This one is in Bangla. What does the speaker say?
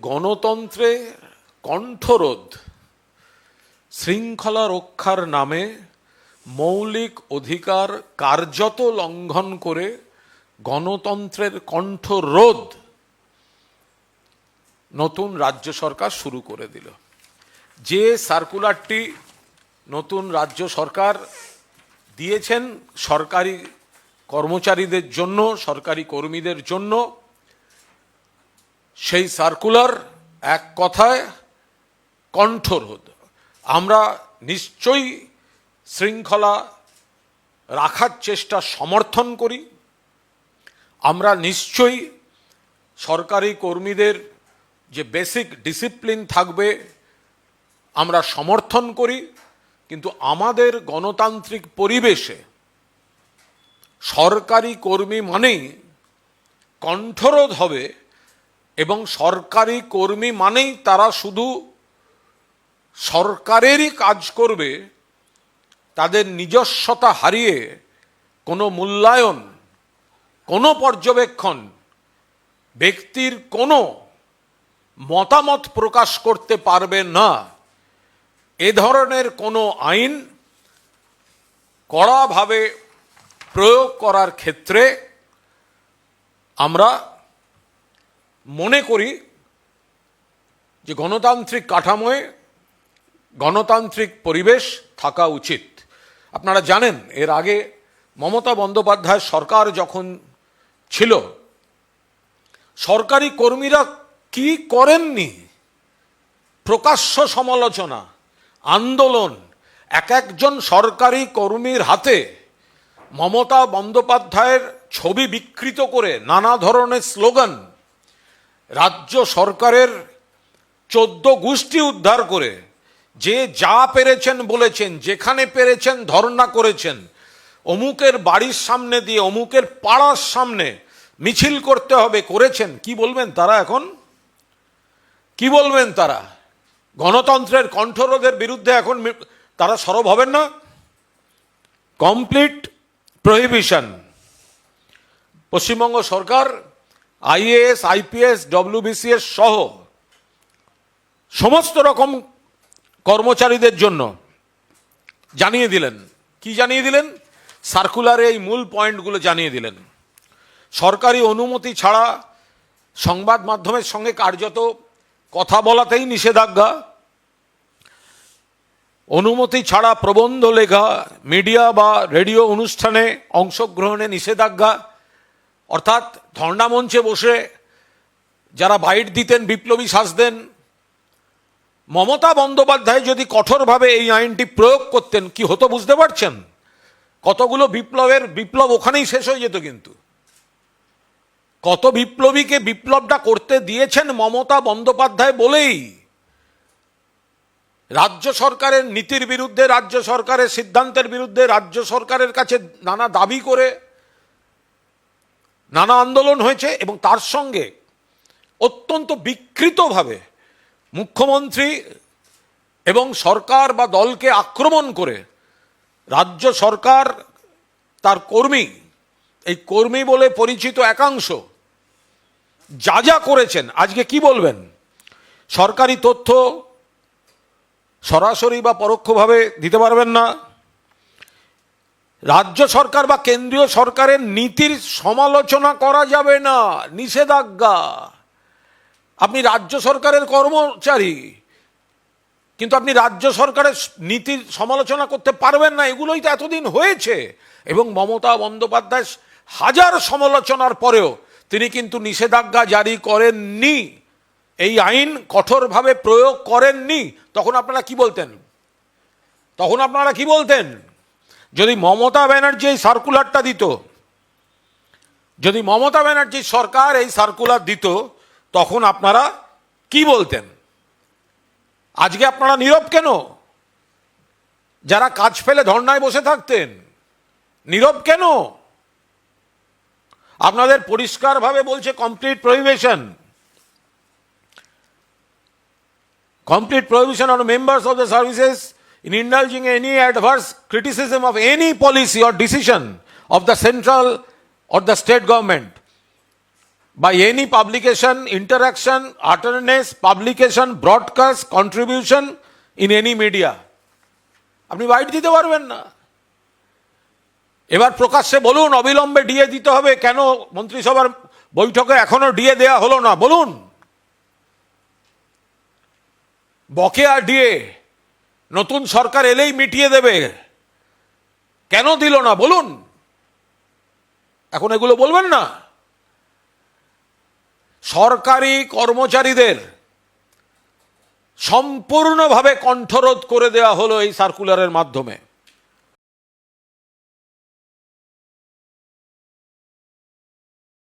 গণতন্ত্রে কণ্ঠরোধ শৃঙ্খলা রক্ষার নামে মৌলিক অধিকার কার্যত লঙ্ঘন করে গণতন্ত্রের কণ্ঠরোধ নতুন রাজ্য সরকার শুরু করে দিল। যে সার্কুলারটি নতুন রাজ্য সরকার দিয়েছেন সরকারি কর্মচারীদের জন্য, সরকারি কর্মীদের জন্য, সেই সার্কুলার এক কথায় কণ্ঠরোধ। আমরা নিশ্চয়ই শৃঙ্খলা রাখার চেষ্টা সমর্থন করি, আমরা নিশ্চয়ই সরকারি কর্মীদের যে বেসিক ডিসিপ্লিন থাকবে আমরা সমর্থন করি, কিন্তু আমাদের গণতান্ত্রিক পরিবেশে সরকারি কর্মী মানেই কণ্ঠরোধ হবে এবং সরকারি কর্মী মানেই তারা শুধু সরকারেরই কাজ করবে, তাদের নিজস্বতা হারিয়ে কোনো মূল্যায়ন, কোনো পর্যবেক্ষণ, ব্যক্তির কোনো মতামত প্রকাশ করতে পারবে না। এ ধরনের কোনো আইন কড়াভাবে প্রয়োগ করার ক্ষেত্রে আমরা মনে করি যে গণতান্ত্রিক কাঠামোয় গণতান্ত্রিক পরিবেশ থাকা উচিত। আপনারা জানেন এর আগে মমতা বন্দ্যোপাধ্যায় সরকার যখন ছিল, সরকারি কর্মীরা কি করেননি? প্রকাশ্য সমালোচনা, আন্দোলন, এক একজন সরকারি কর্মীর হাতে মমতা বন্দ্যোপাধ্যায়ের ছবি বিকৃত করে নানা ধরনের স্লোগান, রাজ্য সরকারের 14 গোষ্ঠী উদ্ধার করে যে যা পেরেছেন বলেছেন, যেখানে পেরেছেন ধর্ণা করেছেন, অমুকের বাড়ির সামনে দিয়ে অমুকের পাড়ার সামনে মিছিল করতে হবে করেছেন। কি বলবেন তারা এখন? কি বলবেন তারা? গণতন্ত্রের কণ্ঠরোধের বিরুদ্ধে এখন তারা সরব হবেন না? Complete prohibition. পশ্চিমবঙ্গ সরকার আইএএস, আইপিএস, ডব্লিউবিসিএস সহ সমস্ত রকম কর্মচারীদের জন্য জানিয়ে দিলেন। কি জানিয়ে দিলেন? সার্কুলারে এই মূল পয়েন্টগুলো জানিয়ে দিলেন। সরকারি অনুমতি ছাড়া সংবাদ মাধ্যমের সঙ্গে কার্যত কথা বলাতেই নিষেধাজ্ঞা, অনুমতি ছাড়া প্রবন্ধ লেখা, মিডিয়া বা রেডিও অনুষ্ঠানে অংশগ্রহণে নিষেধাজ্ঞা, অর্থাৎ ধর্ণা মঞ্চে বসে যারা বাইট দিতেন বিপ্লবী সাজতেন। মমতা বন্দ্যোপাধ্যায় যদি কঠোরভাবে এই আইনটি প্রয়োগ করতেন কি হতো বুঝতে পারছেন? কতগুলো বিপ্লব ওখানেই শেষ হয়ে যেত। কিন্তু কত বিপ্লবীকে বিপ্লবটা করতে দিয়েছেন মমতা বন্দ্যোপাধ্যায় বলেই। রাজ্য সরকারের নীতির বিরুদ্ধে, রাজ্য সরকারের সিদ্ধান্তের বিরুদ্ধে রাজ্য সরকারের কাছে নানা দাবি করে নানা আন্দোলন হয়েছে, এবং তার সঙ্গে অত্যন্ত বিকৃতভাবে মুখ্যমন্ত্রী এবং সরকার বা দলকে আক্রমণ করে রাজ্য সরকার তার কর্মী, এই কর্মী বলে পরিচিত একাংশ যা যা করেছেন। আজকে কি বলবেন? সরকারি তথ্য সরাসরি বা পরোক্ষভাবে দিতে পারবেন না। রাজ্য সরকার বা কেন্দ্রীয় সরকারের নীতির সমালোচনা করা যাবে না, নিষেধাজ্ঞা। আপনি রাজ্য সরকারের কর্মচারী, কিন্তু আপনি রাজ্য সরকারের নীতির সমালোচনা করতে পারবেন না। এগুলোই তো এতদিন হয়েছে। এবং মমতা বন্দ্যোপাধ্যায় হাজার সমালোচনার পরেও তিনি কিন্তু নিষেধাজ্ঞা জারি করেননি, এই আইন কঠোরভাবে প্রয়োগ করেননি। তখন আপনারা কি বলতেন? তখন আপনারা কি বলতেন? যদি মমতা ব্যানার্জি এই সার্কুলারটা দিত, যদি মমতা ব্যানার্জির সরকার এই সার্কুলার দিত, তখন আপনারা কি বলতেন? আজকে আপনারা নীরব কেন? যারা কাজ ফেলে ধর্নায় বসে থাকতেন, নীরব কেন? আপনাদের পরিষ্কারভাবে বলছে complete prohibition. Complete prohibition on members of the services in indulging any adverse criticism of any policy or decision of the central or the state government. by any publication, interaction, attendance, publication, broadcast, contribution in any media. আপনি বাইট দিতে পারবেন না। এবার প্রকাশ্যে বলুন অবিলম্বে ডিএ দিতে হবে, কেন মন্ত্রিসভার বৈঠকে এখনো ডিএ দেয়া হলো না বলুন। বকেয়া ডিএ নতুন সরকার এলেই মিটিয়ে দেবে, কেন দিল না বলুন। এখন এগুলো বলবেন না। সরকারি কর্মচারীদের সম্পূর্ণভাবে কণ্ঠরোধ করে দেওয়া হলো এই সার্কুলারের মাধ্যমে।